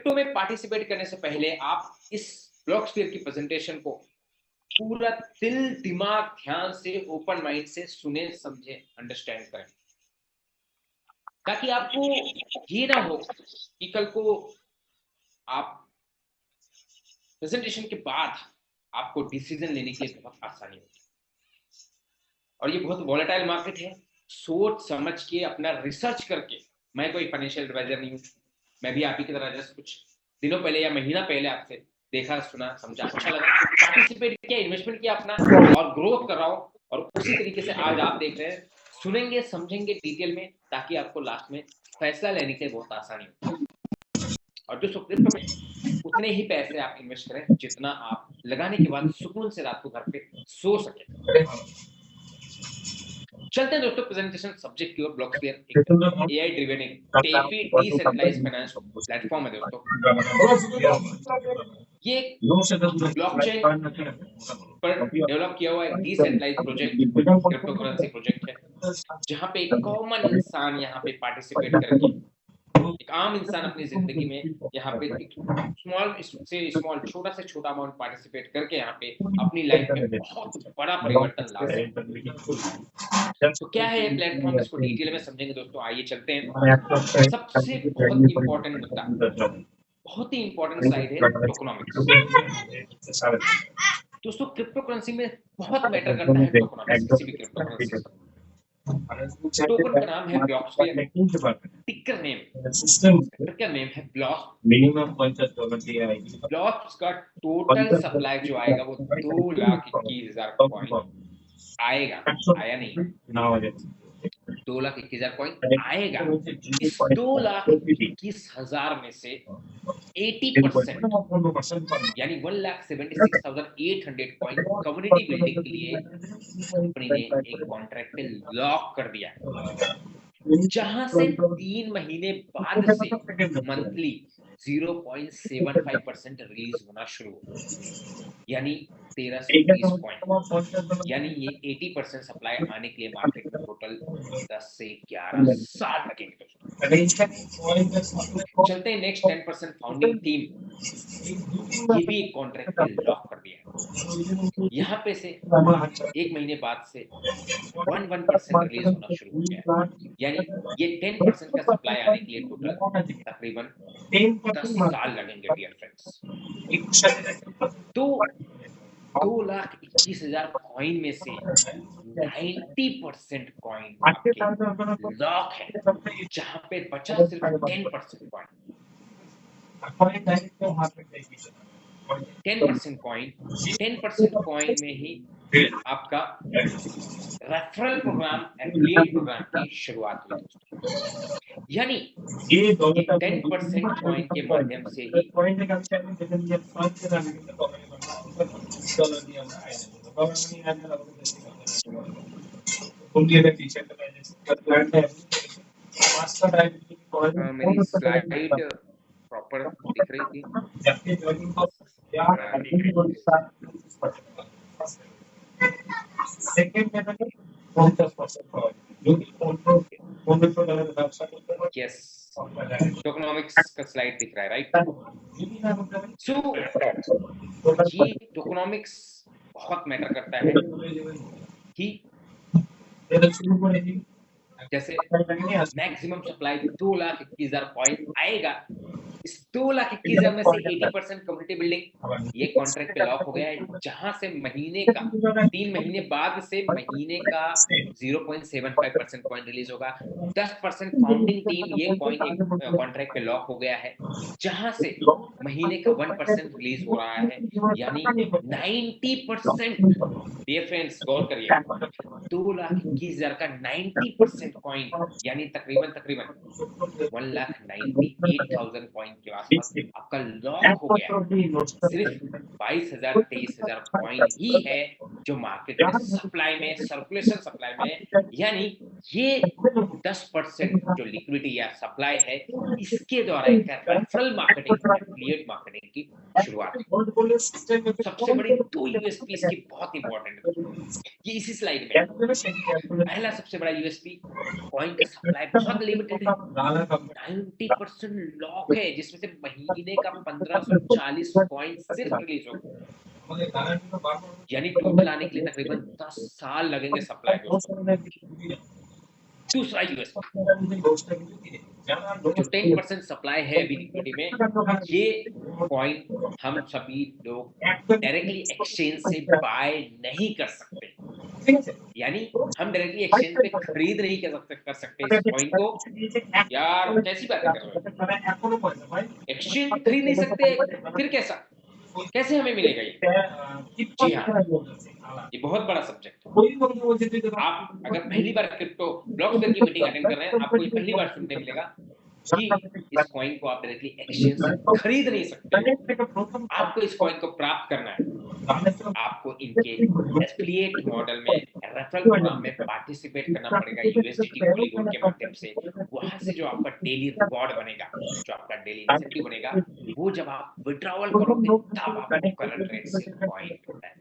Crypto में participate करने से पहले आप इस ब्लॉकस्फीयर की प्रेजेंटेशन को पूरा दिल दिमाग ध्यान से ओपन माइंड से सुने समझे अंडरस्टैंड करें, ताकि आपको ये ना हो कि कल को आप प्रेजेंटेशन के बाद आपको डिसीजन लेने के लिए बहुत आसानी होगी। और ये बहुत वॉलेटाइल मार्केट है, सोच समझ के अपना रिसर्च करके। मैं कोई फाइनेंशियल एडवाइजर नहीं हूँ, मैं भी आप ही की तरह जस्ट कुछ दिनों पहले या महीना पहले आपसे देखा सुना समझा, अच्छा लगा, पार्टिसिपेट किया, इन्वेस्टमेंट किया अपना और ग्रोथ कर रहा हूँ। और उसी तरीके से आज आप देख रहे हैं, सुनेंगे समझेंगे डिटेल में, ताकि आपको लास्ट में फैसला लेने के बहुत आसानी हो। और जो क्रिप्टो में उतने ही पैसे आप इन्वेस्ट करें जितना आप लगाने के बाद सुकून से रात को घर पे सो सके। चलते हैं दोस्तों प्रेजेंटेशन सब्जेक्ट की ओर। ब्लॉकस्फीयर एक AI driven DeFi decentralised finance platform है दोस्तों। ये ब्लॉकचेन पर डेवलप किया हुआ एक decentralised project, crypto currency project है, जहां पे कॉमन इंसान यहाँ पे पार्टिसिपेट करके, एक आम इंसान अपनी जिंदगी में यहाँ पे स्मॉल से स्मॉल, छोटा से छोटा अमाउंट पार्टिसिपेट करके यहाँ पे अपनी लाइफ में बहुत बड़ा परिवर्तन ला सकते। तो क्या है ये प्लेटफॉर्म, इसको डिटेल में समझेंगे दोस्तों। आइए चलते हैं। सबसे बहुत इंपॉर्टेंट मुद्दा, बहुत ही इंपॉर्टेंट स्लाइड है, टोकनॉमिक्स। दोस्तों क्रिप्टो करेंसी में बहुत मैटर करता है टोकनॉमिक्स, किसी भी क्रिप्टो करेंसी। टोकन का नाम है ब्लॉकस्फीयर, टिकर नेम है ब्लॉक। ब्लॉक्स का टोटल सप्लाई जो आएगा वो 2,21,000 कॉइन आएगा, आया नहीं, 2,21,000 कॉइन आएगा। इस 2,21,000 में से 80% यानी 1,76,800 कॉइन कम्युनिटी बिल्डिंग के लिए कंपनी ने एक कॉन्ट्रैक्ट पे लॉक कर दिया, जहां से 3 महीने बाद से मंथली 0.75% रिलीज होना शुरू हो, यानी 1,330 कॉइन। यानी ये 80% सप्लाई आने के लिए मार्केट में टोटल 10 से 11 साल लगेंगे दोस्तों। चलते हैं नेक्स्ट 10% फाउंडिंग टीम, ये भी एक कॉन्ट्रैक्ट पे लॉक कर दिया। यहाँ पे से 1 महीने बाद से 1% रिलीज होना शुरू हो गया, यानी ये 10% का सप्लाई आने के लिए टोटल तकरीबन 10 साल लगेंगे डियर फ्रेंड्स। तो 2,21,000 कॉइन में से 90% कॉइन आपके लॉक है, जहां पे बचा सिर्फ 10% कॉइन। 10% कॉइन में ही आपका रेफरल प्रोग्राम, एफिलिएट प्रोग्राम की शुरुआत हुई दोस्तों। यानी 10% कॉइन के माध्यम से ही मेरी स्लाइड प्रॉपर दिख रही थी। यस, टोकनॉमिक्स का स्लाइड दिख रहा है, राइट? सो ये टोकनॉमिक्स बहुत मैटर करता है कि जैसे मैक्सिमम सप्लाई 2,21,000 कॉइन आएगा, इस 2,21,000 में से 80% कम्युनिटी बिल्डिंग ये कॉन्ट्रैक्ट पे लॉक हो गया है, जहां से महीने का 3 महीने बाद से महीने का 0.75% कॉइन रिलीज होगा। 10% फाउंडिंग टीम ये कॉइन एक कॉन्ट्रैक्ट पे लॉक हो गया है, जहां से महीने का 1% रिलीज हो रहा है, यानी 90%। डियर फ्रेंड्स गौर करिए, 2,21,000 का 90% कॉइन यानी तकरीबन 1,98,000 कॉइन के आसपास आपका लॉक हो गया। सिर्फ 22,000 23,000 कॉइन ही है जो मार्केट में सप्लाई में, सर्कुलेशन सप्लाई में, यानी ये 10% जो लिक्विडिटी या सप्लाई है, इसके द्वारा एक रेफरल मार्केटिंग, एफिलिएट मार्केटिंग की शुरुआत है। सबसे बड़ी 2 यूएसपी इसकी बहुत इंपॉर्टेंट है, ये इसी स्लाइड में। पहला सबसे बड़ा यूएसपी, कॉइन का सप्लाई बहुत लिमिटेड है, 20% लॉक है, जिसमें से महीने का 1540 कॉइन सिर्फ रिलीज होगा, यानी टोटल आने के लिए तकरीबन 10 साल लगेंगे सप्लाई दोस्तों। दूसरा यूएसपी जो 10% सप्लाई है अभी लिक्विडिटी में, ये कॉइन हम सभी लोग डायरेक्टली एक्सचेंज से बाय नहीं कर सकते, यानी हम डायरेक्टली एक्सचेंज पे खरीद नहीं कर सकते इस कॉइन को। यार कैसी बातें कर रहे हो, एक्सचेंज पे खरीद नहीं सकते, फिर कैसे हमें मिलेगा ये? जी हाँ, ये बहुत बड़ा सब्जेक्ट है। आप अगर पहली बार क्रिप्टो ब्लॉकस्फेयर की मीटिंग अटेंड कर रहे हैं, आपको ये पहली बार सुनने मिलेगा कि इस कॉइन को आप डायरेक्टली एक्सचेंज से खरीद नहीं सकते। आपको इस कॉइन को प्राप्त करना है, आपको इनके एफिलिएट मॉडल में, रेफरल प्रोग्राम में पार्टिसिपेट करना पड़ेगा यूएसडीटी पॉलीगॉन के माध्यम से। वहां से जो आपका डेली रिवॉर्ड बनेगा, जो आपका डेली इंसेंटिव बनेगा, वो जब आप विड्रॉवल करोगे तब आपको करंट रेट से कॉइन मिलता है।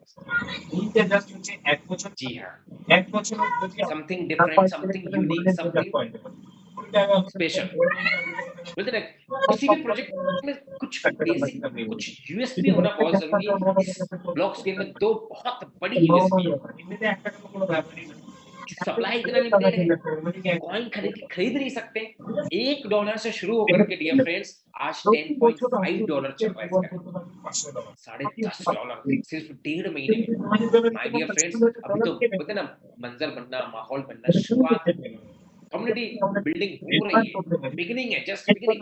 जी हाँ, something different, something unique, something special. बोलते ना, किसी भी प्रोजेक्ट में कुछ बेसिक, कुछ यूएसपी होना बहुत जरूरी है। इस ब्लॉकस्फेयर में दो बहुत बड़ी यूएसपी है। सप्लाई इतना लिमिटेड है, कॉइन खरीद नहीं सकते। $1 से शुरू होकर के डियर फ्रेंड्स आज $10.5 चल रहा है इसका, $10.5 सिर्फ 1.5 महीने में। माय डियर फ्रेंड्स, अभी तो बोलते ना मंजर बनना, माहौल बनना, शुरुआत, कम्युनिटी बिल्डिंग हो रही है, बिगिनिंग है, जस्ट बिगिनिंग।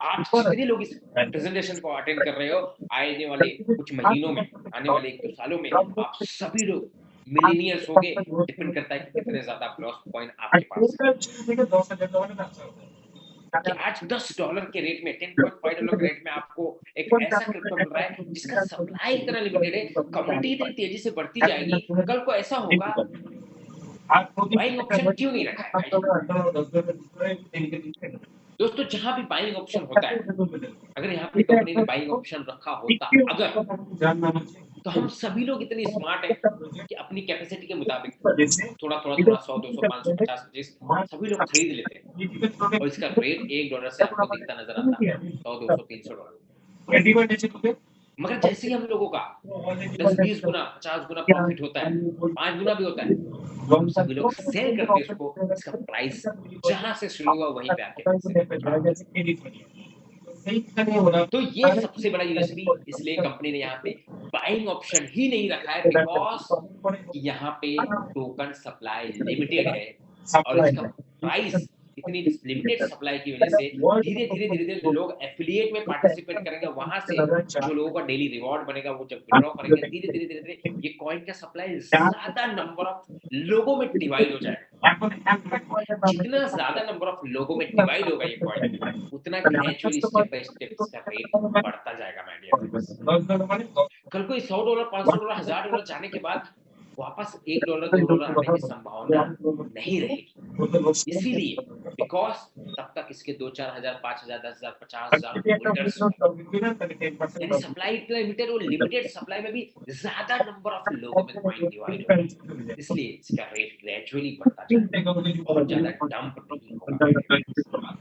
आप जितने लोग इस प्रेजेंटेशन को अटेंड कर रहे हो, आने वाले कुछ महीनों में, आने वाले 1-2 सालों में आप सभी लोग मिलीनियर्स होंगे। डिपेंड करता है कि कितने ज्यादा ब्लॉक कॉइन आपके पास है। कि आज $10 के रेट में, $10.5 के रेट में आपको एक ऐसा क्रिप्टो मिल रहा है जिसका सप्लाई इतना लिमिटेड है, कम्युनिटी इतनी तेजी से बढ़ती जाएगी, कल को ऐसा होगा, बाइंग ऑप्शन क्यों नहीं रखा है भाई? दोस्तों जहां भी बाइंग ऑप्शन होता है, अगर यहाँ पे कंपनी ने बाइंग ऑप्शन रखा होता, अगर, तो हम सभी लोग इतने स्मार्ट हैं कि अपनी कैपेसिटी के मुताबिक थोड़ा थोड़ा थोड़ा 100, 200, 500, 50, 25 सभी लोग खरीद लेते हैं, और इसका रेट $1 से आपको दिखता नजर आता है, 100, 200, $300। मगर जैसे ही हम लोगों का 10-20 गुना, 50 गुना प्रॉफिट होता है, 5 गुना भी होता है, हम सभी लोग सेल करते हैं उसको, इसका प्राइस जहां से शुरू हुआ वहीं पे आके। तो ये सबसे बड़ा यूएसपी, इसलिए कंपनी ने यहाँ पे बाइंग ऑप्शन ही नहीं रखा है, बिकॉज यहाँ पे टोकन सप्लाई लिमिटेड है, और इसका प्राइस इतनी लिमिटेड सप्लाई की वजह से धीरे धीरे लोग एफिलिएट में पार्टिसिपेट करेंगे, वहां से जो लोगों का डेली रिवॉर्ड बनेगा, वो जब विड्रॉ करेंगे, धीरे धीरे ये कॉइन का सप्लाई ज्यादा नंबर ऑफ लोगों में डिवाइड हो जाएगा। जितना ज्यादा नंबर ऑफ लोगों में डिवाइड होगा ये कॉइन, उतना ग्रेजुअली स्टेप बाय स्टेप इसका रेट बढ़ता जाएगा माय डियर फ्रेंड्स। कल को $100, $500, $1000 जाने के बाद वापस $1, $2 आने की संभावना नहीं रहेगी, इसीलिए बिकॉज तब तक इसके 2-4 हजार, 5 हजार, 10 हजार, 50 हजार होल्डर्स, यानी सप्लाई इतना लिमिटेड, और लिमिटेड सप्लाई में भी ज्यादा नंबर ऑफ लोगों में कॉइन डिवाइड होगा, इसलिए इसका रेट ग्रेजुअली बढ़ता जाएगा, बहुत ज्यादा डंप नहीं होगा।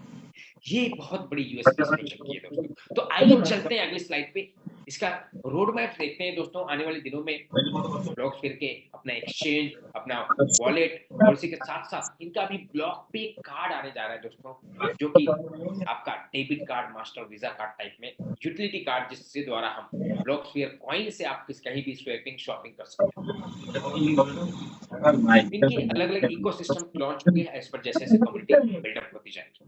ये बहुत बड़ी यूएसपी इस प्रोजेक्ट की है दोस्तों। तो आइए चलते हैं अगली स्लाइड पे, इसका रोड मैप देखते हैं दोस्तों। आने वाले दिनों में ब्लॉकस्फेयर के अपना एक्सचेंज, अपना वॉलेट, और इसी के साथ साथ इनका भी ब्लॉक पे कार्ड आने जा रहा है दोस्तों, जो कि आपका debit card, master visa card type में यूटिलिटी कार्ड, जिसके द्वारा हम ब्लॉकस्फेयर कॉइन से आप कहीं भी स्वैपिंग, शॉपिंग कर सकते हैं। इनके अलग अलग इकोसिस्टम लॉन्च होंगे एज पर जैसे जैसे कम्युनिटी बिल्डअप होती जाएगी।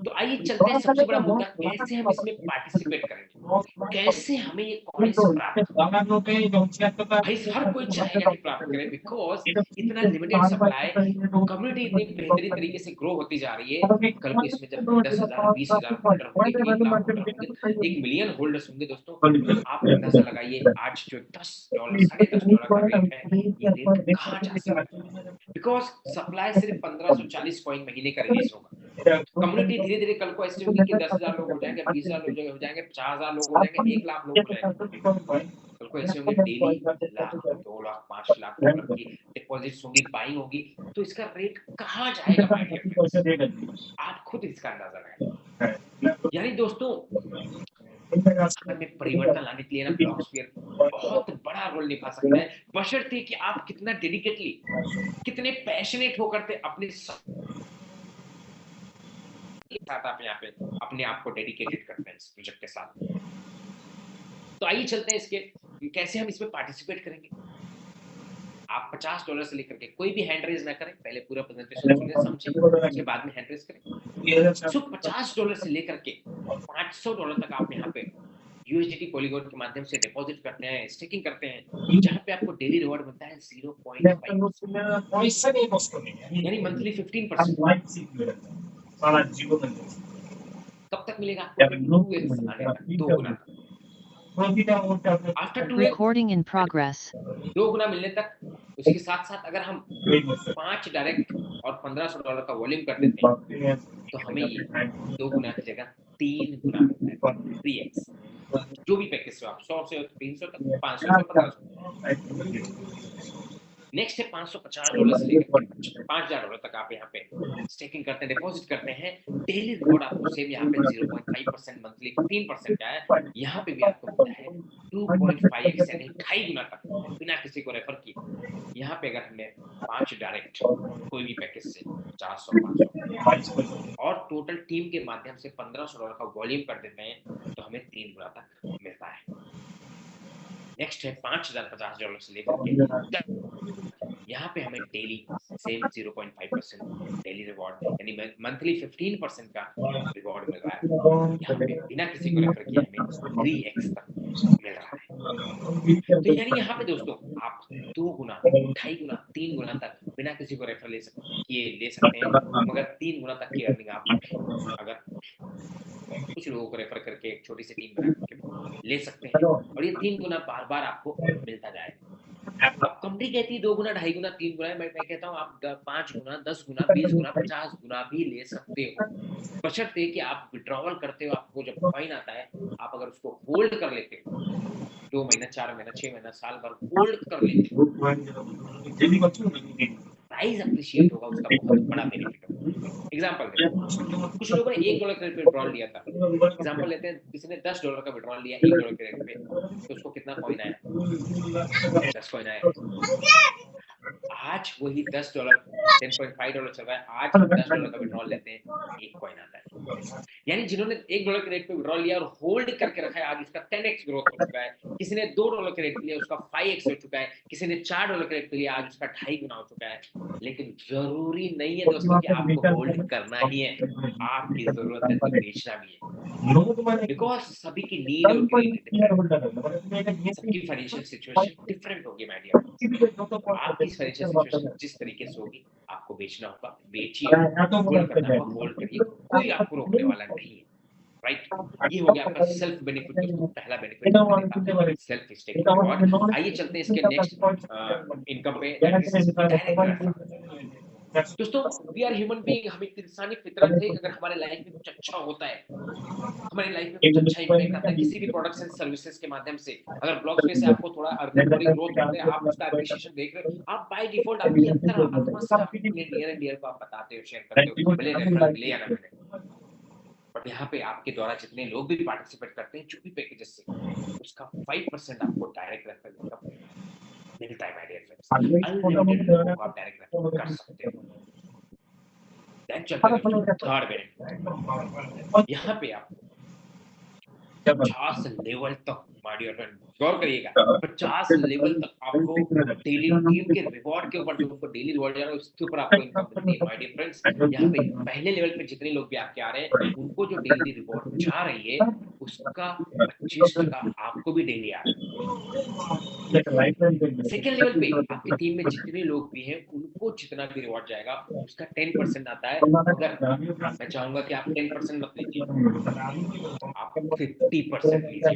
तो आइए चलते हैं, सबसे बड़ा मुद्दा, कैसे हम इसमें पार्टिसिपेट करेंगे, कैसे हमें ये कॉइन्स प्राप्त, भाई हर कोई चाहेगा कि प्राप्त करे, बिकॉज इतना लिमिटेड सप्लाई, कम्युनिटी इतनी बेहतरीन तरीके से ग्रो होती जा रही है। कल को इसमें जब 10,000, 20,000 होल्डर होंगे, 1 लाख होल्डर होंगे, 1 मिलियन होल्डर्स होंगे दोस्तों, आप अंदाजा लगाइए आज जो $10, $10.5 का रेट है, ये रेट कहाँ जा सकता है, बिकॉज सप्लाई सिर्फ 1540 कॉइन महीने का रिलीज होगा। कम्युनिटी धीरे धीरे कल को ऐसे होगी कि 10,000 लोग हो जाएंगे, 20,000 लोग हो जाएंगे, 50,000 लोग हो जाएंगे, 1 लाख लोग हो जाएंगे। कल को ऐसे होंगे डेली लाख, 2 लाख, 5 लाख डॉलर की डिपॉजिट्स होंगी, बाइंग होगी, तो इसका रेट कहाँ जाएगा माय डियर फ्रेंड्स? आप खुद इसका अंदाजा लगाइए। यानी दोस्तों, हमें परिवर्तन लाने के लिए ना ब्लॉगस्फीयर बहुत बड़ा रोल निभा सकता है, बशर्ते कि आप कितना डेडिकेटली, कितने पैशनेट होकर के अपने साथ आप यहाँ पे अपने आप को डेडिकेटेड करते हैं इस प्रोजेक्ट के साथ। तो आइए चलते हैं इसके कैसे हम इसमें पार्टिसिपेट करेंगे। आप $50 से लेकर के कोई भी हैंड रेज ना करें, पहले पूरा प्रेजेंटेशन सुने समझे, उसके बाद में हैंड रेज करें। सो $50 से लेकर के $500 तक आप यहाँ पे यूएसडीटी पॉलीगॉन के माध्यम से डिपॉजिट करते हैं, स्टेकिंग करते हैं, जहां पे आपको डेली रिवॉर्ड मिलता है 0.5, यानी मंथली 15%। कब तक मिलेगा? 2x आने तक, 2 गुना तक। After 2x, Recording in progress. 2 गुना मिलने तक, उसके साथ साथ अगर हम 5 डायरेक्ट और $1500 का वॉल्यूम कर देते हैं, तो हमें ये 2 गुना की जगह 3 गुना मिलता है, 3x। जो भी पैकेज हो आप, 100 से 300 तक, 500 से 1500। नेक्स्ट है $550 से लेकर के $5000 तक आप यहाँ पे स्टेकिंग करते हैं, डिपॉजिट करते हैं। डेली रिवॉर्ड आपको सेम यहाँ पे 0.5% मंथली 15% का है, यहाँ पे भी आपको मिलता है 2.5x यानी 2.5 गुना तक, बिना किसी को रेफर किए। यहाँ पे अगर हमें 5 डायरेक्ट कोई भी पैकेज से 400, 500 और टोटल टीम के माध्यम से $1500 का वॉल्यूम कर देते हैं, तो हमें 3 गुना तक मिलता है। नेक्स्ट है $5050 से लेकर के यहाँ पे हमें डेली सेम 0.5% डेली रिवॉर्ड यानी मंथली 15% का रिवॉर्ड मिल रहा है। यहाँ पे बिना किसी को रेफर किए हमें 3x तक मिल रहा है। तो यानी यहाँ पे दोस्तों आप 2 गुना, 2.5 गुना, 3 गुना तक बिना किसी को रेफर ले सकते हैं, मगर 3 गुना तक की अर्निंग आप अगर कुछ लोगों को रेफर करके एक छोटी सी टीम बना करके ले सकते हैं, और ये 3 गुना बार बार आपको मिलता जाएगा। अब कंपनी कहती है 2 गुना, 2.5 गुना, 3 गुना, मैं कहता हूँ आप 5 गुना, 10 गुना, 20 गुना, 50 गुना भी ले सकते हो, बशर्ते कि आप विड्रॉवल करते हो, आपको जब कॉइन आता है आप अगर उसको होल्ड कर लेते हो 2 महीना, 4 महीना, 6 महीना, साल भर होल्ड कर लेते हो, प्राइस अप्रिशिएट होगा, उसका बहुत बड़ा बेनिफिट होगा। एग्जाम्पल कुछ लोगों ने $1 का विड्रॉल लिया था, एग्जाम्पल लेते हैं, किसी ने $10 का विड्रॉल लिया $1 के रेट पे, तो उसको कितना कॉइन आया? 10 कॉइन आया। आज वही $10, $10.5 चल रहा है, आज $10 का विड्रॉल लेते हैं, 1 कॉइन आता है। यानी जिन्होंने $1 के रेट पे विड्रॉल लिया और होल्ड करके रखा है, आज उसका 10x ग्रोथ हो चुका है। किसी ने $2 के रेट पे लिया, उसका 5x हो चुका है। किसी ने $4 के रेट पे लिया, आज उसका 2.5 गुना हो चुका है। लेकिन जरूरी नहीं है दोस्तों कि आपको होल्ड करना ही है, आपकी जरूरत है तो बेचना भी है, बिकॉज सभी की नीड और सबकी फाइनेंशियल सिचुएशन डिफरेंट होगी माय डियर। आपकी फाइनेंशियल सिचुएशन जिस तरीके से होगी, आपको बेचना होगा, बेचिए, होल्ड करना होगा, होल्ड करिए, कोई आपको रोकने वाला नहीं है, राइट। ये हो गया आपका सेल्फ बेनिफिट दोस्तों, पहला बेनिफिट सेल्फ स्टेकिंग रिवॉर्ड। आइए चलते हैं इसके नेक्स्ट इनकम पे, दैट इज डायरेक्ट रेफर। दोस्तों वी आर ह्यूमन बीइंग, हम एक इंसानी फितरत है, अगर हमारे लाइफ में कुछ अच्छा होता है, हमारी लाइफ में कुछ अच्छा इम्पैक्ट आता है किसी भी प्रोडक्ट्स एंड सर्विसेज के माध्यम से, अगर ब्लॉगस्पेस से आपको थोड़ा अर्निंग, थोड़ी ग्रोथ होते हैं, आप उसका एप्रिशिएशन देख रहे हो, आप बाय डिफॉल्ट आपकी अंतर आत्मा से अपने नियर एंड डियर को आप बताते हो, शेयर करते हो, भले रेफरल मिले या ना मिले, बट यहाँ पे आपके द्वारा जितने लोग भी पार्टिसिपेट करते हैं जो भी पैकेजेस से, उसका 5% आपको डायरेक्ट रेफरल इनकम मिलता है माय डियर फ्रेंड्स। अनलिमिटेड लोगों को आप डायरेक्ट रेफर कर सकते हो। देन चलते हैं थर्ड बेनिफिट, यहाँ पे आप 50 लेवल तक, माय डियर फ्रेंड गौर करिएगा, 50 लेवल तक आपको डेली टीम के रिवॉर्ड के ऊपर, जो आपको डेली रिवॉर्ड जा रहा है उसके ऊपर आपको इनकम मिलती है माय डियर फ्रेंड्स। यहाँ पे पहले लेवल पे जितने लोग भी आपके आ रहे हैं, उनको जो डेली रिवॉर्ड जा रही है, उसका 25% आपको भी डेली आ रहा है। सेकेंड लेवल पे आपकी टीम में जितने लोग भी हैं, उनको जितना भी रिवॉर्ड जाएगा, उसका 10% आता है, मगर मैं चाहूंगा कि आप 10% मत लीजिए, आप 50% लीजिए,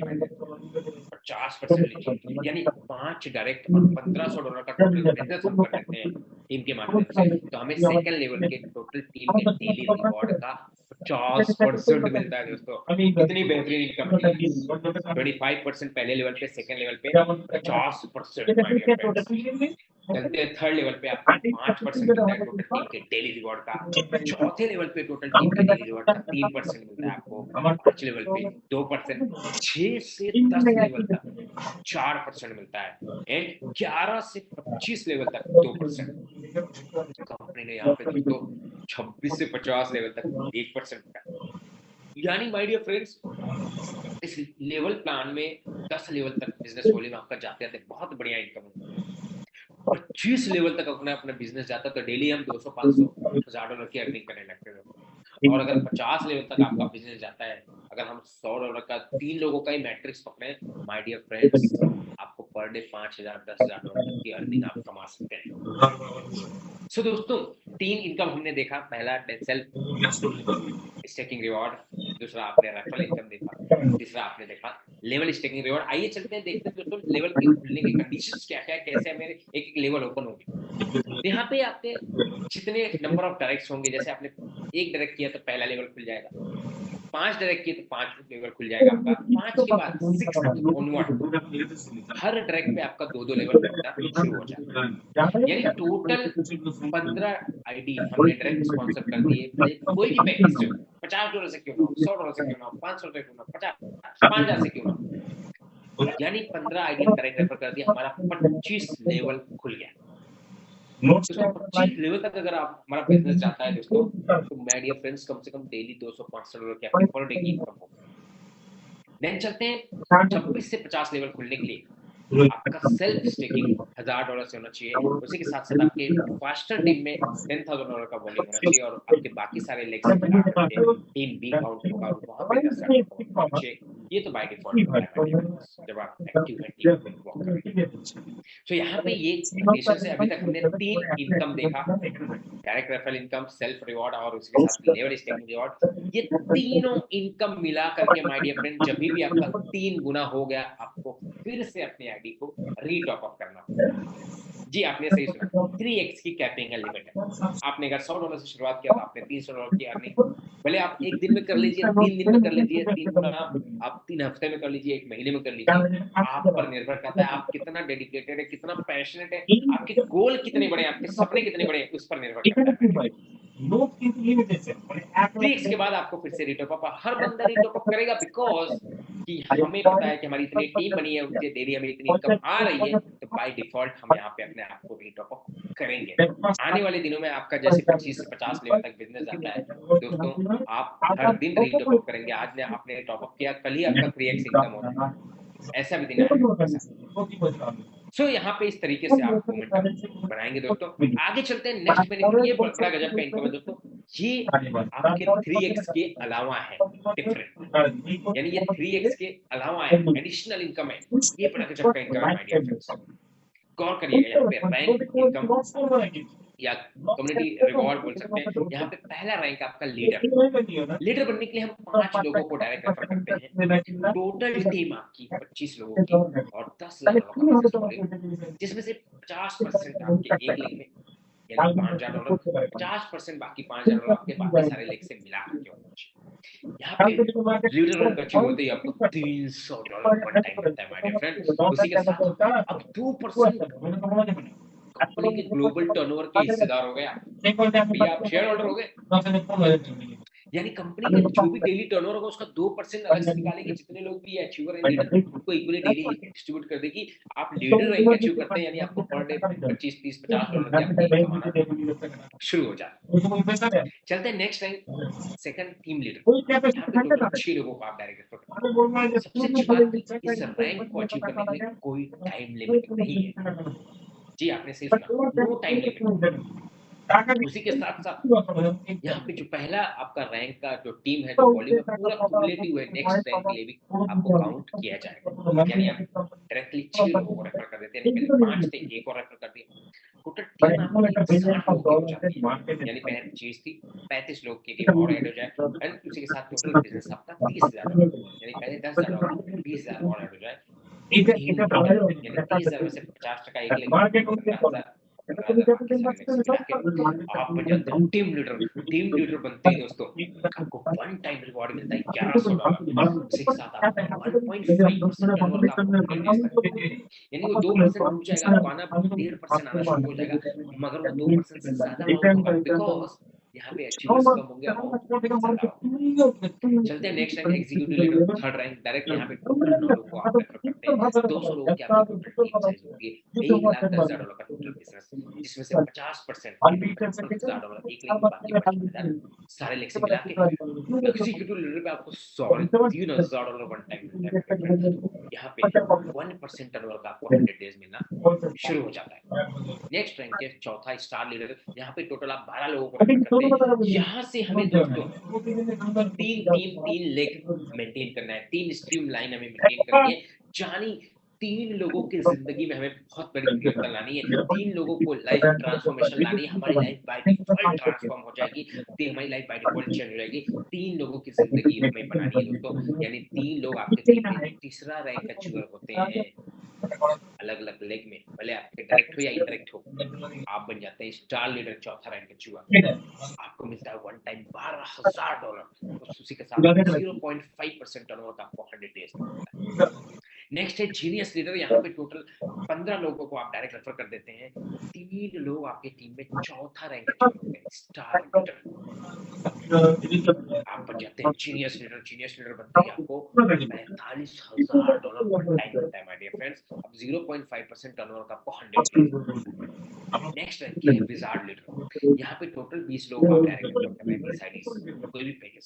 50% लीजिए, यानी 5 डायरेक्ट और $1500 का टोटल बिजनेस हम कर लेते हैं टीम के माध्यम से, तो हमें सेकंड लेवल के टोटल टीम के डेली रिवॉर्ड का 50% मिलता है दोस्तों। कितनी बेहतरीन इनकम है। 25% पहले लेवल पे, सेकंड लेवल पे 50%, माय डियर फ्रेंड्स। चलते हैं थर्ड लेवल पे, आपको 5% मिलता है टोटल टीम के डेली रिवॉर्ड का। चौथे लेवल पे टोटल टीम के डेली रिवॉर्ड का 3% मिलता है आपको। 5 लेवल पे 2%, 6 से 10 लेवल तक 4% मिलता है, एंड 11 से 25 लेवल तक 2%। कंपनी ने यहाँ पे दोस्तों 26 से 50 लेवल तक 1% का, यानी माय डियर फ्रेंड्स इस लेवल प्लान में 10 लेवल तक बिजनेस वॉल्यूम आपका जाते जाते बहुत बढ़िया इनकम है। 25 लेवल तक अपना बिजनेस जाता तो डेली हम 200, 500, $1000 की अर्निंग करने लगते थे। और अगर 50 लेवल तक आपका बिजनेस जाता है, अगर हम $100 का 3 लोगों का ही मैट्रिक्स पकड़े, माय डियर फ्रेंड्स आपको पर डे $5000, $10,000 तक की अर्निंग आप कमा सकते हैं। सो दोस्तों 3 इनकम हमने देखा, पहला सेल्फ स्टेकिंग रिवॉर्ड, दूसरा आपने रेफरल इनकम देखा, तीसरा आपने देखा लेवल स्टेकिंग रिवॉर्ड। आइए चलते हैं, देखते हैं दोस्तों लेवल के खुलने की कंडीशंस क्या क्या है, कैसे मेरे एक लेवल ओपन होगी। यहाँ पे आपके जितने नंबर ऑफ डायरेक्ट्स होंगे, जैसे आपने 1 डायरेक्ट किया तो पहला लेवल खुल जाएगा, 5 डायरेक्ट किए तो 5 लेवल खुल जाएगा आपका, 5 के बाद 6 ऑनवर्ड हर डायरेक्ट पे आपका 2-2 लेवल खुलना शुरू हो जाएगा। यानी टोटल 15 आईडी हमने डायरेक्ट स्पॉन्सर कर दिए, भले कोई भी पैकेज से $50 से क्यों ना हो, $100 से क्यों ना हो, $500 से क्यों ना हो, 50,000 से क्यों ना हो, यानी 15 आईडी हम डायरेक्ट रेफर कर दिया, हमारा 25 लेवल खुल गया। दोस्तों 25 लेवल तक अगर आप हमारा बिजनेस जाता है दोस्तों, तो माय डियर फ्रेंड्स कम से कम डेली $200-500 की आपकी पर डे की इनकम होगी। देन चलते हैं 26 से 50 लेवल खुलने के लिए आपका सेल्फ स्टेकिंग $1000 से होना चाहिए, उसी के साथ साथ आपके फास्टर टीम में $10,000 का वॉल्यूम होना चाहिए, और आपके बाकी सारे लेग से मिला करके टीम बी काउंट होगा और वहां पे 10,000 होना चाहिए। ये तो बाय डिफॉल्ट होता है जब आप एक्टिव है टीम में वर्क करेंगे। तो यहाँ पे ये कंडीशन से अभी तक हमने 3 इनकम देखा, direct referral income, self reward और उसके साथ लेवल स्टेकिंग रिवॉर्ड। ये तीनों इनकम मिला करके माय डियर फ्रेंड जब भी आपका 3 गुना हो गया, आपको फिर से अपनी आईडी को रीटॉप अप करना होगा। जी आपने सही सुना, 3x की कैपिंग है, लिमिट है। आपने अगर $100 से शुरुआत किया तो आपने $300 की अर्निंग, भले आप 1 दिन में कर लीजिए, 3 दिन में कर लीजिए, 3 गुना आप 3 हफ्ते में कर लीजिए, 1 महीने में कर लीजिए, आप पर निर्भर करता है आप कितना डेडिकेटेड है, कितना पैशनेट है, आपके गोल कितने बड़े, आपके सपने कितने बड़े, उस पर निर्भर करता है। 3x के बाद आपको फिर से रिटॉप अप, हर बंदा रिटॉप अप करेगा, बिकॉज कि हमें पता है कि हमारी इतनी टीम बनी है, उनसे डेली हमें इतनी इनकम आ रही है, तो बाय डिफॉल्ट हम यहाँ पे अपने आप को रिटॉप अप करेंगे। आने वाले दिनों में आपका जैसे 25 से 50 लेवल तक बिजनेस जाता है दोस्तों, आप हर दिन रिटॉप अप करेंगे। आज ने आपने टॉप अप किया, कल ही आपका 3x इनकम होता है, ऐसा भी दिन आएगा। सो यहाँ पे इस तरीके से आप मोमेंटम बनाएंगे दोस्तों। आगे चलते हैं, नेक्स्ट बेनिफिट ये बड़ा गजब का इनकम है दोस्तों, ये आपके 3x के अलावा है, डिफरेंट, यानी ये 3x के अलावा है, एडिशनल इनकम है, ये बड़ा गजब का इनकम है माय डियर फ्रेंड्स। गौर करिएगा, यहाँ पे रैंक इनकम या कम्युनिटी रिवॉर्ड बोल सकते हैं। यहाँ पे पहला रैंक आपका लीडर बनने के लिए हम 5 लोगों को डायरेक्ट रेफर करते हैं। टोटल टीम आपकी 25 लोगों की और $10,000 का बिजनेस वॉल्यूम, जिसमें से 50% आपके एक लेग में यानी $5,000, 50% बाकी $5,000 आपके बाकी सारे लेग से मिला करके होना चाहिए। यहाँ पे लीडर रैंक अचीव होते ही आपको $300 वन टाइम मिलता है माय डियर फ्रेंड। उसी के साथ अब 2% कंपनी के ग्लोबल टर्नओवर के हिस्सेदार हो गए आप, भैया आप शेयर होल्डर हो गए, यानी कंपनी का जो भी डेली टर्नओवर होगा उसका 2% अलग से निकालेगी, जितने लोग भी अचीवर हैं लीडर उनको इक्वली डेली डिस्ट्रीब्यूट कर देगी। आप लीडर रैंक अचीव करते हैं, यानी आपको पर डे 25, 30, $50 की आपकी कमाना शुरू हो जाता है। चलते हैं next rank, second team leader. यहाँ पे टोटल 6 लोगों को आप डायरेक्ट रेफर करते हैं। सबसे अच्छी बात कि इस रैंक को अचीव करने के लिए कोई टाइम लिमिट नहीं है। जी आपने सही सुना, नो टाइम लिमिट। उसी के साथ साथ यहाँ पे जो पहला आपका रैंक का जो टीम है, जो वॉल्यूम है, पूरा क्युमुलेटिव है, नेक्स्ट रैंक के लिए भी आपको काउंट किया जाएगा। यानी आप डायरेक्टली 6 लोगों को रेफर कर देते हैं, पहले 5 थे, 1 और रेफर कर दिया, टोटल टीम आपकी 60 लोगों की हो जाती है। यानी पहले 25 थी, 35 लोग की टीम और ऐड हो जाए, एंड उसी के साथ टोटल बिजनेस आपका 30,000, यानी पहले 10,000 होगा, 20,000 और ऐड हो जाए, यानी 30,000 में से 50% एक लेग, 15,000 रादर बाकी सारे लेग्स मिला के आप बन जाते हो टीम लीडर। टीम लीडर बनते ही दोस्तों आपको वन टाइम रिवॉर्ड मिलता है $1100। उसी के साथ आपको 1.5% टर्नओवर का आपको 100 डेज तक मिलता है। यानी वो 2% रुक जाएगा, आपको आना 1.5% आना शुरू हो जाएगा, मगर वो 2% से ज्यादा अमाउंट होगा बिकॉज यहाँ पे अचीवर्स कम होंगे, अमाउंट ज्यादा होगा। चलते हैं next rank executive leader, third rank. Direct यहाँ पे टोटल 9 लोगों को आप रेफर करते हैं। 200 लोगों की आपकी टोटल टीम साइज होगी, $1,10,000 का टोटल बिजनेस, जिसमें से 50% $50,000 एक लेंगे, बाकी 55,000 सारे लेग से मिला के एग्जीक्यूटिव लीडर पे आपको सॉरी $3,000 वन टाइम मिलता है मेरे फ्रेंड। यहाँ पे 1% टर्नओवर का आपको 100 डेज मिलना शुरू हो जाता है। नेक्स्ट रैंक के चौथा स्टार लीडर, यहाँ पे टोटल आप 12 लोगों को रेफर करते हैं। यहाँ से हमें दोस्तों तीन लेग मेंटेन करना है, 3 स्ट्रीम लाइन हमें मेंटेन करनी है, यानी 3 लोगों की जिंदगी में हमें बहुत बड़ी परिवर्तन लानी है, 3 लोगों को लाइफ ट्रांसफॉर्मेशन लानी है, हमारी लाइफ बाय डिफॉल्ट ट्रांसफॉर्म हो जाएगी, हमारी लाइफ बाय डिफॉल्ट चेंज हो जाएगी। 3 लोगों की जिंदगी हमें बनानी है दोस्तों, यानी 3 लोग आपके टीम में तीसरा रैंक अचीवर होते हैं अलग अलग लेग में, भले आपके डायरेक्ट हो या इनडायरेक्ट हो, आप बन जाते हैं स्टार लीडर, चौथा रैंक अचीवर। आपको मिलता है वन टाइम $12,000, उसी के साथ 0.5% टर्नओवर का आपको 100 डेज मिलता है। नेक्स्ट है जीनियस लीडर, यहाँ पे टोटल 15 लोगों को आप डायरेक्ट रेफर कर देते हैं। 3 लोग आपके टीम में चौथा रैंक अचीवर होते हैं, स्टार लीडर। आप बन जाते हैं जीनियस लीडर। जीनियस लीडर बनते ही आपको $45,000 वन टाइम मिलता है माय डियर फ्रेंड्स। अब 0.5% टर्नओवर का आपको 100 डेज। नेक्स्ट रैंक है विजार्ड लीडर, यहाँ पे टोटल 20 लोगों को आप डायरेक्ट रेफर कर रहे हैं, 20 आईडीज, कोई भी पैकेज।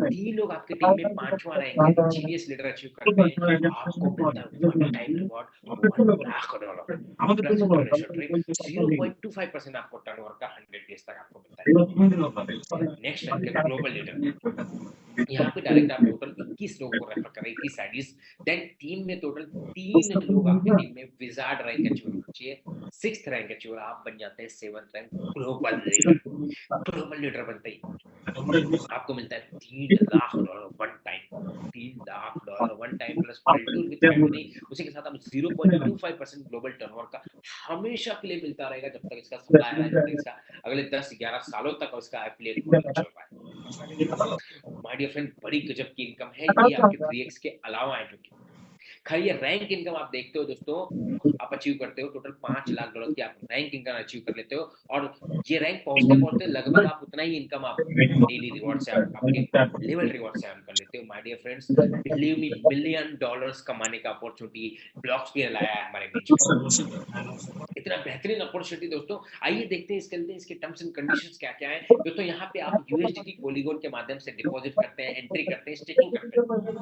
3 लोग आपके टीम में पांचवा रैंक है, जीनियस लीडर अचीव करते हैं, आपको मिलता है one time reward $1,00,000 plus international trip. 0.25% आपको टर्नओवर का 100 डेज तक आपको मिलता है। नेक्स्ट रैंक है ग्लोबल लीडर, यहाँ पे डायरेक्ट आप टोटल 21 लोगों को रेफर कर रहे हैं, 21 आईडीज। देन टीम में टोटल 3 लोग आपकी टीम में विजार्ड रैंक अचीवर होना चाहिए, 6th रैंक अचीवर, आप बन जाते हैं 7th rank global leader. Global leader बनते ही आपको मिलता है $3,00,000 one time, $3,00,000 one time plus पलटूर विद फैमिली। उसी के साथ आप 0.25% ग्लोबल टर्नओवर का हमेशा के लिए मिलता रहेगा, जब तक इसका सप्लाई है, जब तक इसका अगले 10-11 सालों तक इसका एफिलिएट मॉडल चल रहा है। माय डियर फ्रेंड, बड़ी गजब की इनकम है ये आपके 3x के अलावा है, जो कि खैर ये रैंक इनकम आप देखते हो दोस्तों, आप अचीव करते हो टोटल $5,00,000 की आप रैंक इनकम अचीव कर लेते हो, और ये रैंक पहुंचते पहुंचते लगभग आप उतना ही इनकम आप डेली रिवॉर्ड से आपके लेवल रिवॉर्ड से अर्न कर लेते हो। My dear friends, believe me, $1,000,000 कमाने का अपॉर्चुनिटी ब्लॉक्स भी लाया है हमारे बीच में, इतना बेहतरीन अपॉर्चुनिटी दोस्तों। आइए देखते हैं इसके टर्म्स एंड कंडीशंस क्या क्या है दोस्तों। यहाँ पे आप यूएसडीटी पॉलीगॉन के माध्यम से डिपॉजिट करते हैं, एंट्री करते हैं, स्टेकिंग करते हैं,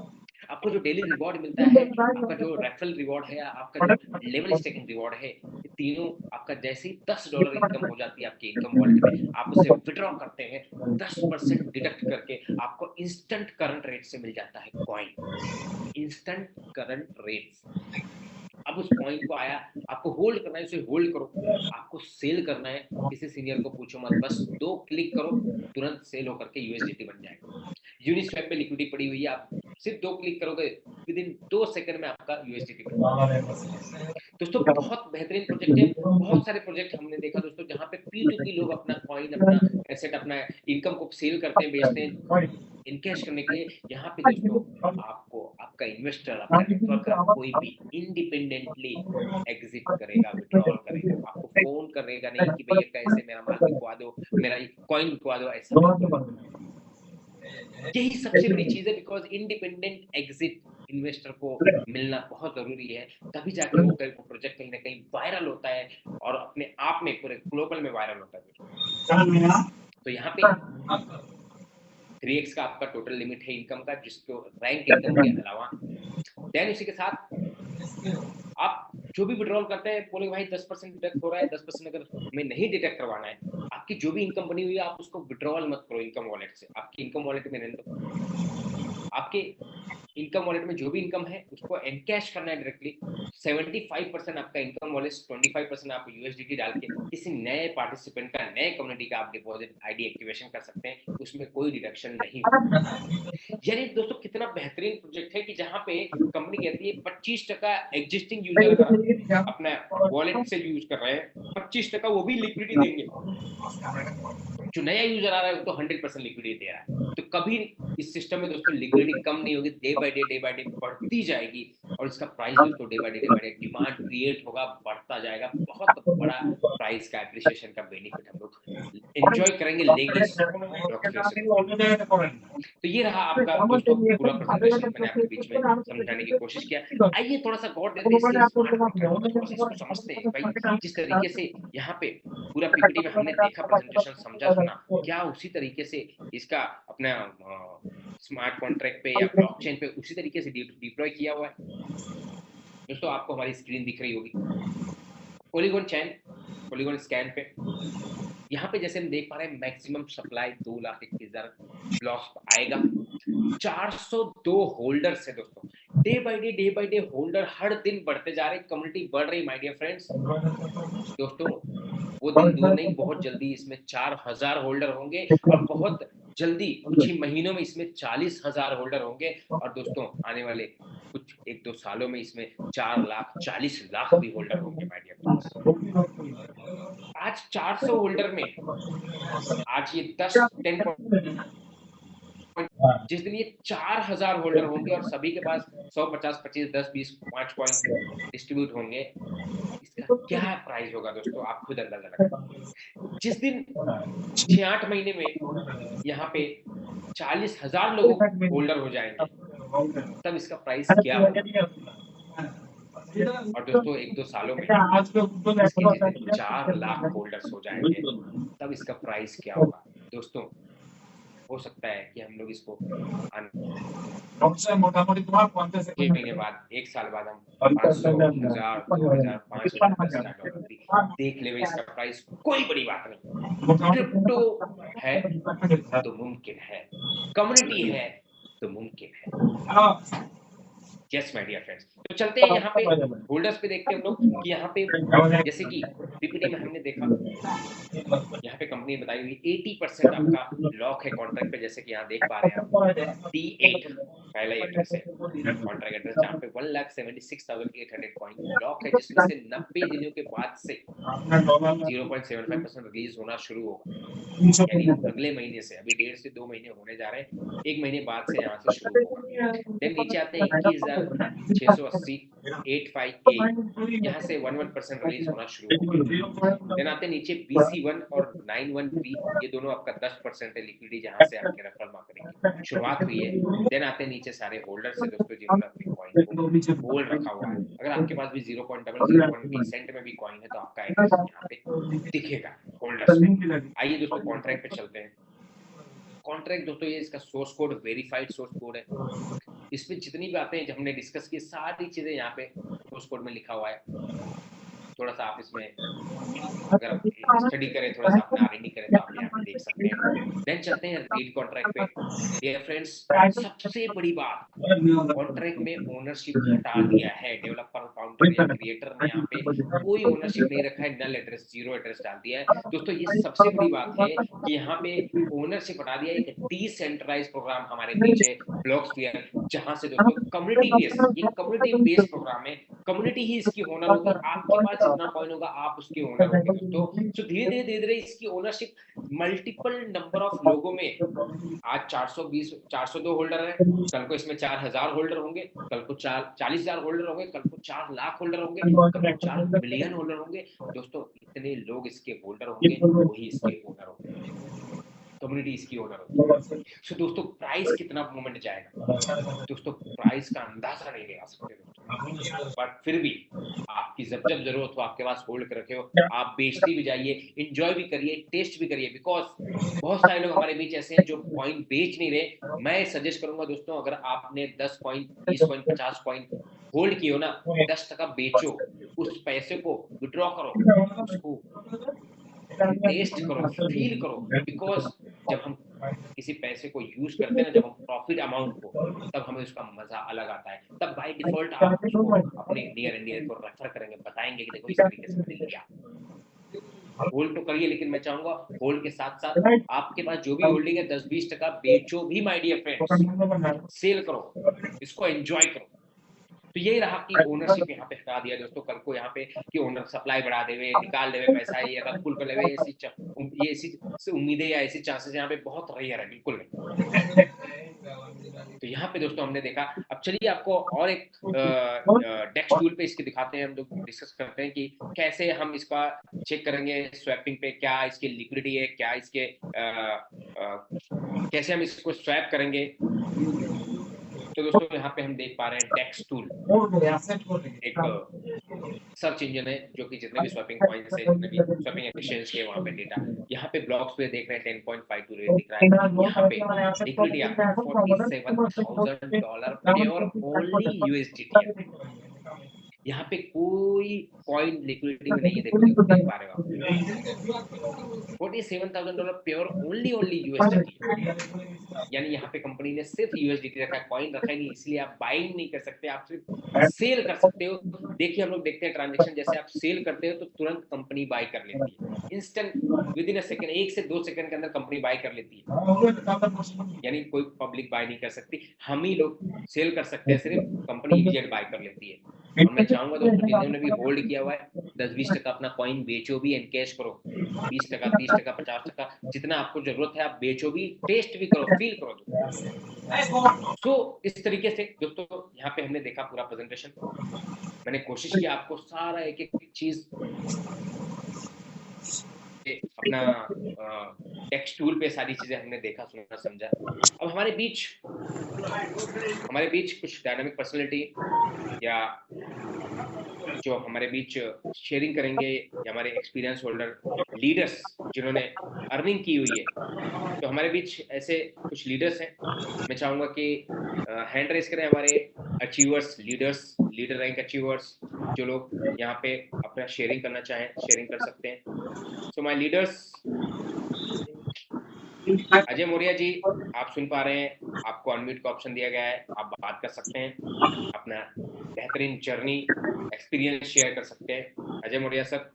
आपको जो डेली रिवॉर्ड मिलता है, आपका जो रेफरल रिवॉर्ड है, आपका जो लेवल स्टेकिंग रिवॉर्ड है, ये तीनों आपका जैसे ही $10 इनकम हो जाती है आपकी इनकम वॉलेट में, आप उसे विड्रॉ करते हैं, 10% डिडक्ट करके आपको इंस्टेंट करंट रेट से मिल जाता है कॉइन, इंस्टेंट करंट रेट। अब उस पॉइंट को आया, आपको होल्ड करना है, उसे होल्ड करो, आपको सेल करना है, किसी सीनियर को पूछो मत, बस 2 क्लिक करो, तुरंत सेल होकर के यूएसडीटी बन जाएगा। यूनिस्वैप पे लिक्विडिटी पड़ी हुई है, आप सिर्फ 2 क्लिक करोगे, विद इन 2 सेकंड में आपका यूएसडीटी बन जाएगा। दोस्तों बहुत बेहतरीन प्रोजेक्ट है, बहुत सारे प्रोजेक्ट हमने देखा दोस्तों, जहाँ पे P2P लोग अपना कॉइन, अपना एसेट, अपना इनकम को सेल करते हैं, बेचते हैं इनकैश करने के लिए। यहाँ पे दोस्तों आपको आपका इन्वेस्टर, आपका नेटवर्कर कोई भी इंडिपेंडेंटली एग्जिट करेगा, विड्रॉल करेगा, आपको फोन करेगा नहीं कि भैया कैसे मेरा माल बिकवा दो, मेरा कॉइन बिकवा दो, ऐसा। यही सबसे बड़ी चीज है, बिकॉज इंडिपेंडेंट एग्जिट इन्वेस्टर को मिलना बहुत जरूरी है, तभी जाके वो प्रोजेक्ट कहीं ना कहीं वायरल होता है और अपने आप में पूरे ग्लोबल में वायरल होता है। तो यहाँ पे 3x का आपका टोटल लिमिट है इनकम का, जिसको रैंक इनकम के अलावा, देन उसी के साथ आप जो भी विड्रॉल करते हैं, बोले भाई 10% डिडक्ट हो रहा है, 10% अगर हमें नहीं डिडक्ट करवाना है, आपकी जो भी इनकम बनी हुई है आप उसको विड्रॉल मत करो इनकम वॉलेट से, आपकी इनकम वॉलेट में रहने दो, आपके इनकम वॉलेट में जो भी इनकम है उसको एनकैश करना है डायरेक्टली। 75% आपका इनकम वॉलेट, 25% आप यूएसडीटी डाल के किसी नए पार्टिसिपेंट का, नए कम्युनिटी का आप डिपॉजिट आईडी एक्टिवेशन कर सकते हैं, उसमें कोई डिडक्शन नहीं होगा। यानी दोस्तों कितना बेहतरीन प्रोजेक्ट है कि जहां पे कंपनी कहती है 25% एग्जिस्टिंग यूजर अगर अपना वॉलेट से यूज कर रहे हैं, 25% वो भी लिक्विडिटी देंगे। जो नया यूजर आ रहा है वो तो 100% लिक्विडिटी दे रहा है। तो कभी इस सिस्टम में दोस्तों लिक्विडिटी कम नहीं होगी, डे बाय डे बढ़ती जाएगी। और इसका प्राइस दोस्तों day by day demand create होगा, बढ़ता जाएगा। बहुत बड़ा प्राइस का एप्रिसिएशन का बेनिफिट हम लोग एंजॉय करेंगे, लेंगे इस ब्लॉकस्फीयर से। तो ये रहा आपका दोस्तों पूरा प्रेजेंटेशन, मैंने आपके बीच में समझाने की कोशिश किया। आइए थोड़ा सा गौर देते हैं इसके स्मार्ट कॉन्ट्रैक्ट में, थोड़ा सा इसको समझते हैं भाई। जिस तरीके से यहाँ पे पूरा पीपीटी में हमने देखा, प्रेजेंटेशन समझा सुना, क्या उसी तरीके से इसका अपना स्मार्ट कॉन्ट्रैक्ट पे या ब्लॉकचेन पे उसी तरीके से डिप्लॉय किया हुआ है। दोस्तों आपको हमारी स्क्रीन दिख रही होगी, पॉलीगॉन चैन, पॉलीगॉन स्कैन पे यहाँ पे जैसे हम देख पा रहे हैं मैक्सिमम सप्लाई 2,21,000 ब्लॉक्स आएगा। 402 होल्डर्स है दोस्तों। डे बाय डे होल्डर हर दिन बढ़ते जा रहे हैं, कम्युनिटी बढ़ रही माय डियर फ्रेंड्स। दोस्तों वो दिन दूर नहीं, बहुत जल्दी इसमें 4,000 होल्डर होंगे और बहुत जल्दी कुछ ही महीनों में इसमें 40,000 होल्डर होंगे। और दोस्तों आने वाले कुछ 1-2 सालों में इसमें 4,40,00,000 भी होल्डर होंगे माय डियर फ्रेंड्स। आज 400 होल्डर में आज ये 10 जिस दिन ये 4,000 होल्डर होंगे और सभी के पास 100, 50, 25, 10, 20, 5 कॉइन डिस्ट्रीब्यूट होंगे, इसका क्या प्राइस होगा दोस्तों, आप खुद अंदाजा लगाइए। जिस दिन 6-8 महीने में यहाँ पे 40,000 लोग होल्डर हो जाएंगे, तब इसका प्राइस क्या होगा। और दोस्तों 1-2 सालों में इसके जिस दिन 4 लाख होल्डर्स हो जाएंगे, तब इसका प्राइस क्या होगा। दोस्तों हो सकता है कि हम लोग इसको 6 महीने बाद, 1 साल बाद हम 500, 1000, 2000, 5,000, 10,000 डॉलर देख ले। इसका प्राइस कोई बड़ी बात नहीं। क्रिप्टो है तो मुमकिन है, कम्युनिटी है तो मुमकिन है। यस माय डियर फ्रेंड्स, तो चलते हैं यहाँ पे होल्डर्स पे, देखते हैं हम लोग कि यहाँ पे जैसे कि पीपीटी में हमने देखा, यहाँ पे कंपनी बताई हुई 80% आपका लॉक है कॉन्ट्रैक्ट पे। जैसे कि यहाँ देख पा रहे हैं आप T8 पहला एड्रेस है, कॉन्ट्रैक्ट एड्रेस, जहाँ पे 1,76,800 कॉइन लॉक है, जिसमें से 90 दिनों के बाद से 0.75% रिलीज होना शुरू होगा। यानी अगले महीने से, अभी 1.5 से 2 महीने होने जा रहे हैं, 1 महीने बाद से यहाँ से शुरू होगा। देन नीचे आते हैं 21,680 85A, यहाँ से 11% रिलीज होना शुरू होगा। देन आते हैं नीचे BC1 और 91B, ये दोनों आपका 10% है लिक्विडिटी, जहाँ से आपके रेफरल मार्केटिंग की शुरुआत हुई है। देन आते हैं नीचे सारे होल्डर्स है दोस्तों, जिन्होंने अपनी कॉइन को होल्ड रखा हुआ है। अगर आपके पास भी 0.0001 सेंट में भी कॉइन है तो आपका एड्रेस यहाँ पे दिखेगा होल्डर्स में। आइए दोस्तों कॉन्ट्रैक्ट पे चलते हैं। कॉन्ट्रैक्ट दोस्तों ये इसका source code verified source code है। इसमें जितनी बातें हमने डिस्कस की, सारी चीजें यहाँ पे सोर्स कोड में लिखा हुआ है। थोड़ा सा आप इसमें अगर आप स्टडी करें, थोड़ा सा अपना R&D करें तो आप यहाँ पे देख सकते हैं। देन चलते हैं रीड कॉन्ट्रैक्ट पे। डियर फ्रेंड्स, सबसे बड़ी बात, कॉन्ट्रैक्ट में ओनरशिप हटा दिया है। डेवलपर, फाउंडर या क्रिएटर ने यहाँ पे कोई ओनरशिप नहीं रखा है, नल एड्रेस, जीरो एड्रेस डाल दिया है। दोस्तों ये सबसे बड़ी बात है कि यहाँ पे ओनरशिप हटा दिया है। एक डिसेंट्रलाइज प्रोग्राम हमारे बीच है ब्लॉकस्फीयर, जहां से दोस्तों कम्युनिटी बेस्ड, ये कम्युनिटी बेस्ड प्रोग्राम है। कम्युनिटी ही इसकी ओनर होगी, आपके पास जितना कॉइन होगा आप उसके ओनर होंगे दोस्तों। सो धीरे धीरे इसकी ओनरशिप मल्टीपल नंबर ऑफ लोगों में, आज 402 होल्डर है, कल को इसमें 4,000 होल्डर होंगे, कल को 40,000 होल्डर होंगे, कल को 4 लाख होल्डर होंगे, कल को 4 मिलियन होल्डर होंगे। दोस्तों इतने लोग इसके होल्डर होंगे, वही इसके ओनर होंगे, कम्युनिटी इसकी ओनर होगी। सो दोस्तों प्राइस कितना मूवमेंट जाएगा, दोस्तों प्राइस का अंदाजा नहीं लगा सकते दोस्तों, बट फिर भी आपकी जब जब जरूरत हो, आपके पास होल्ड कर रखे हो, आप बेचते भी जाइए, एंजॉय भी करिए, टेस्ट भी करिए। बिकॉज बहुत सारे लोग हमारे बीच ऐसे हैं जो कॉइन बेच नहीं रहे। मैं सजेस्ट करूंगा दोस्तों, अगर आपने 10 कॉइन, 20 कॉइन, 50 कॉइन होल्ड किए हो ना, 10% बेचो, उस पैसे को विड्रॉ करो, उसको टेस्ट करो, फील करो। बिकॉज जब हम किसी पैसे को यूज करते हैं ना जब हम प्रॉफिट अमाउंट को, तब हमें उसका मजा अलग आता है। तब बाय डिफॉल्ट आप उसको अपने नियर एंड डियर को रेफर करेंगे, बताएंगे कि देखो इस तरीके से मैंने लिया। होल्ड तो करिए, लेकिन मैं चाहूंगा होल्ड के साथ साथ आपके पास जो भी होल्डिंग है 10-20% बेचो भी माय डियर फ्रेंड्स, सेल करो, इसको एंजॉय करो। तो यही रहा कि ओनरशिप यहाँ पे हटा दिया दोस्तों। कल को यहाँ पे कि ओनर सप्लाई बढ़ा देवे, निकाल देवे पैसा, ये रग पुल कर लेवे, ऐसी उम्मीदें या ऐसी चांसेस यहाँ पे बहुत रेयर है, बिल्कुल नहीं। तो यहाँ पे दोस्तों हमने देखा। अब चलिए आपको और एक डेक्स टूल पे इसके दिखाते हैं, हम लोग डिस्कस करते हैं कि कैसे हम इसका चेक करेंगे स्वैपिंग पे, क्या इसकी लिक्विडिटी है, क्या इसके कैसे हम इसको स्वैप करेंगे। तो दोस्तों यहाँ पे हम देख पा रहे हैं डेक्स टूल एक सर्च इंजन है जो कि जितने भी स्वैपिंग पॉइंट्स है, जितने भी स्वैपिंग एक्सचेंज के वहाँ पे डेटा, यहाँ पे ब्लॉक्स पे देख रहे हैं 10.52 रेट दिख रहा है। यहाँ पे लिक्विडिटी आपको $47,000 प्योर ओनली यूएसडीटी है। यहाँ पे कोई पॉइंट लिक्विडिटी में नहीं है, देख पा रहे हो आप। $47,000 प्योर ओनली यूएसडीटी, यानी यहाँ पे कंपनी ने सिर्फ यूएसडीटी रखा है, कॉइन रखा ही नहीं, इसलिए आप बाइंग नहीं कर सकते, आप सिर्फ सेल कर सकते हो। देखिए हम लोग देखते हैं ट्रांजेक्शन, जैसे आप सेल करते हो तो तुरंत कंपनी बाय कर लेती है, instant with in a second, 1 से 2 सेकंड के अंदर कंपनी बाय कर लेती है, यानी कोई पब्लिक बाय नहीं कर सकती, हम ही लोग सेल कर सकते हैं, सिर्फ कंपनी इमीडिएट बाय कर लेती है। और मैं चाहूंगा दोस्तों जिन्होंने भी होल्ड किया हुआ है 10-20% अपना कॉइन बेचो भी, एनकैश करो, 20%, 30%, 50%, जितना आपको जरूरत है आप बेचो भी, टेस्ट भी करो, फील करो। तो इस तरीके से दोस्तों यहाँ पे हमने देखा पूरा प्रेजेंटेशन, मैंने कोशिश की आपको सारा एक एक चीज अपना टेक्स्ट टूल पे सारी चीजें हमने देखा, सुना, समझा। अब हमारे बीच कुछ डायनामिक पर्सनालिटी या जो हमारे बीच शेयरिंग करेंगे, या हमारे एक्सपीरियंस होल्डर लीडर्स जिन्होंने अर्निंग की हुई है, तो हमारे बीच ऐसे कुछ लीडर्स हैं। मैं चाहूंगा कि हैंड रेस करें हमारे अचीवर्स, लीडर रैंक अचीवर्स, जो लोग यहाँ पे अपना शेयरिंग करना चाहें, शेयरिंग कर सकते हैं। So my leaders, Ajay Maurya ji, आप सुन पा रहे हैं, आपको अनम्यूट का ऑप्शन दिया गया है, आप बात कर सकते हैं, अपना बेहतरीन जर्नी एक्सपीरियंस शेयर कर सकते हैं। अजय मौर्य सर।